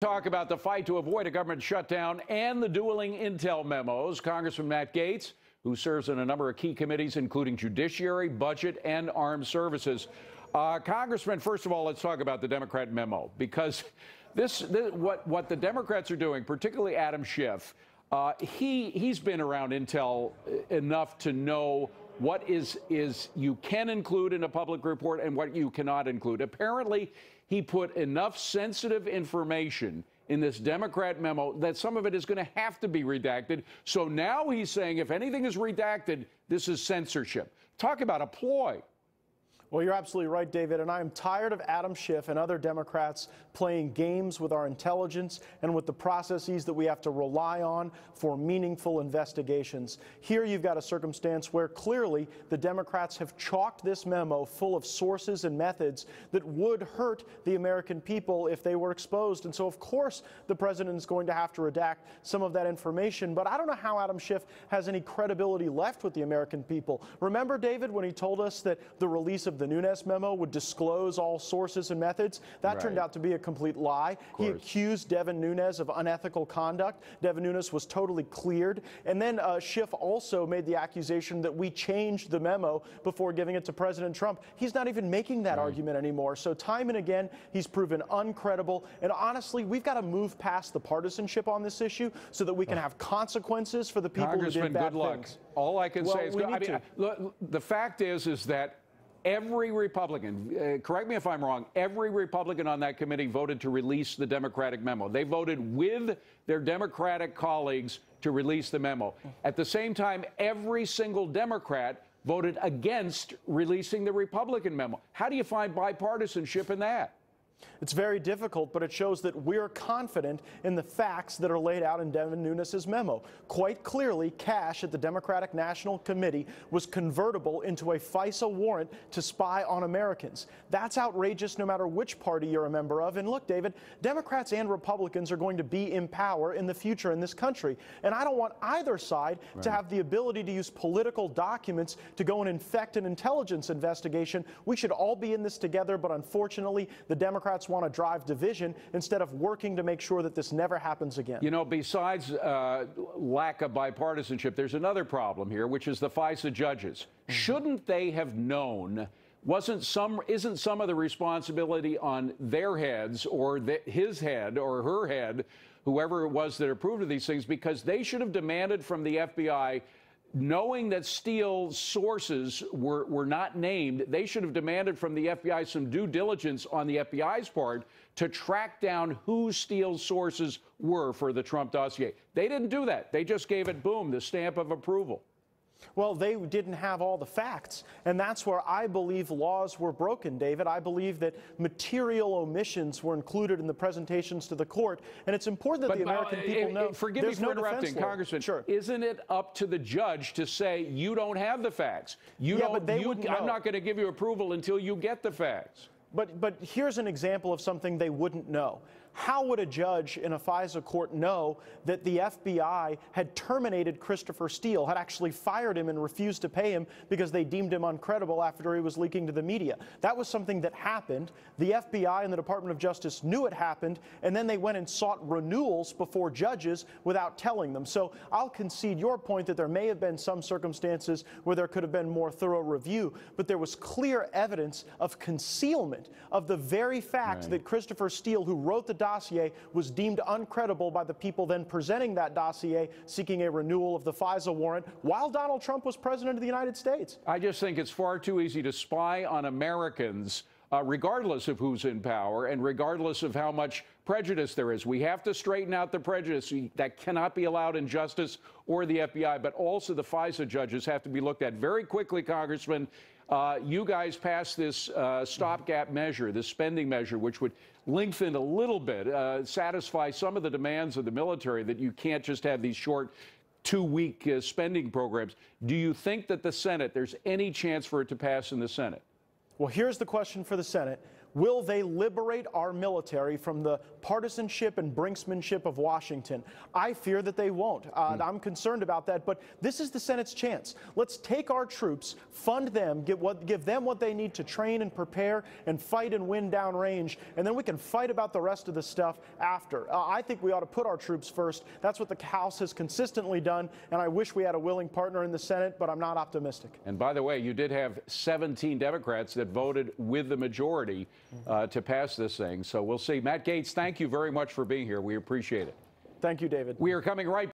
Talk about the fight to avoid a government shutdown and the dueling intel memos. Congressman Matt Gaetz, who serves in a number of key committees, including Judiciary, Budget, and Armed Services. Congressman, first of all, let's talk about the Democrat memo, because what the Democrats are doing, particularly Adam Schiff, he's been around intel enough to know what is you can include in a public report and what you cannot include. Apparently, he put enough sensitive information in this Democrat memo that some of it is going to have to be redacted. So now he's saying if anything is redacted, this is censorship. Talk about a ploy. Well, you're absolutely right, David, and I am tired of Adam Schiff and other Democrats playing games with our intelligence and with the processes that we have to rely on for meaningful investigations. Here you've got a circumstance where clearly the Democrats have chalked this memo full of sources and methods that would hurt the American people if they were exposed. And so, of course, the president is going to have to redact some of that information. But I don't know how Adam Schiff has any credibility left with the American people. Remember, David, when he told us that the release of the Nunes memo would disclose all sources and methods? That turned out to be a complete lie. He accused Devin Nunes of unethical conduct. Devin Nunes was totally cleared. And then Schiff also made the accusation that we changed the memo before giving it to President Trump. He's not even making that argument anymore. So time and again, he's proven uncredible. And honestly, we've got to move past the partisanship on this issue so that we can have consequences for the people who did bad things. All I can say is, look, the fact is that every Republican, correct me if I'm wrong, every Republican on that committee voted to release the Democratic memo. They voted with their Democratic colleagues to release the memo. At the same time, every single Democrat voted against releasing the Republican memo. How do you find bipartisanship in that? It's very difficult, but it shows that we're confident in the facts that are laid out in Devin Nunes' memo. Quite clearly, cash at the Democratic National Committee was convertible into a FISA warrant to spy on Americans. That's outrageous no matter which party you're a member of. And look, David, Democrats and Republicans are going to be in power in the future in this country. And I don't want either side to have the ability to use political documents to go and infect an intelligence investigation. We should all be in this together, but unfortunately, the Democrats want to drive division instead of working to make sure that this never happens again. You know, besides lack of bipartisanship, there's another problem here, which is the FISA judges. Shouldn't they have known? Isn't some of the responsibility on their heads or his head or her head, whoever it was that approved of these things, because they should have demanded from the FBI, knowing that Steele sources were not named, they should have demanded from the FBI some due diligence on the FBI's part to track down who Steele's sources were for the Trump dossier. They didn't do that. They just gave it, boom, the stamp of approval. Well, they didn't have all the facts, and that's where I believe laws were broken, David. I believe that material omissions were included in the presentations to the court, and it's important that the American people know. Forgive me for interrupting, Congressman. Sure. Isn't it up to the judge to say you don't have the facts? I'm not going to give you approval until you get the facts. But here's an example of something they wouldn't know. How would a judge in a FISA court know that the FBI had terminated Christopher Steele, had actually fired him and refused to pay him because they deemed him uncredible after he was leaking to the media? That was something that happened. The FBI and the Department of Justice knew it happened, and then they went and sought renewals before judges without telling them. So I'll concede your point that there may have been some circumstances where there could have been more thorough review, but there was clear evidence of concealment of the very fact that Christopher Steele, who wrote the dossier, was deemed uncredible by the people then presenting that dossier seeking a renewal of the FISA warrant while Donald Trump was president of the United States. I just think it's far too easy to spy on Americans regardless of who's in power and regardless of how much prejudice there is. We have to straighten out the prejudice. That cannot be allowed in justice or the FBI, but also the FISA judges have to be looked at very quickly, Congressman. You guys passed this stopgap measure, this spending measure, which would lengthen a little bit, satisfy some of the demands of the military that you can't just have these short two-week spending programs. Do you think that the Senate, there's any chance for it to pass in the Senate? Well, here's the question for the Senate. Will they liberate our military from the partisanship and brinksmanship of Washington? I fear that they won't. I'm concerned about that, but this is the Senate's chance. Let's take our troops, fund them, give them what they need to train and prepare and fight and win downrange, and then we can fight about the rest of the stuff after. I think we ought to put our troops first. That's what the House has consistently done, and I wish we had a willing partner in the Senate, but I'm not optimistic. And by the way, you did have 17 Democrats that voted with the majority to pass this thing. So we'll see. Matt Gaetz, thank you very much for being here. We appreciate it. Thank you, David. We are coming right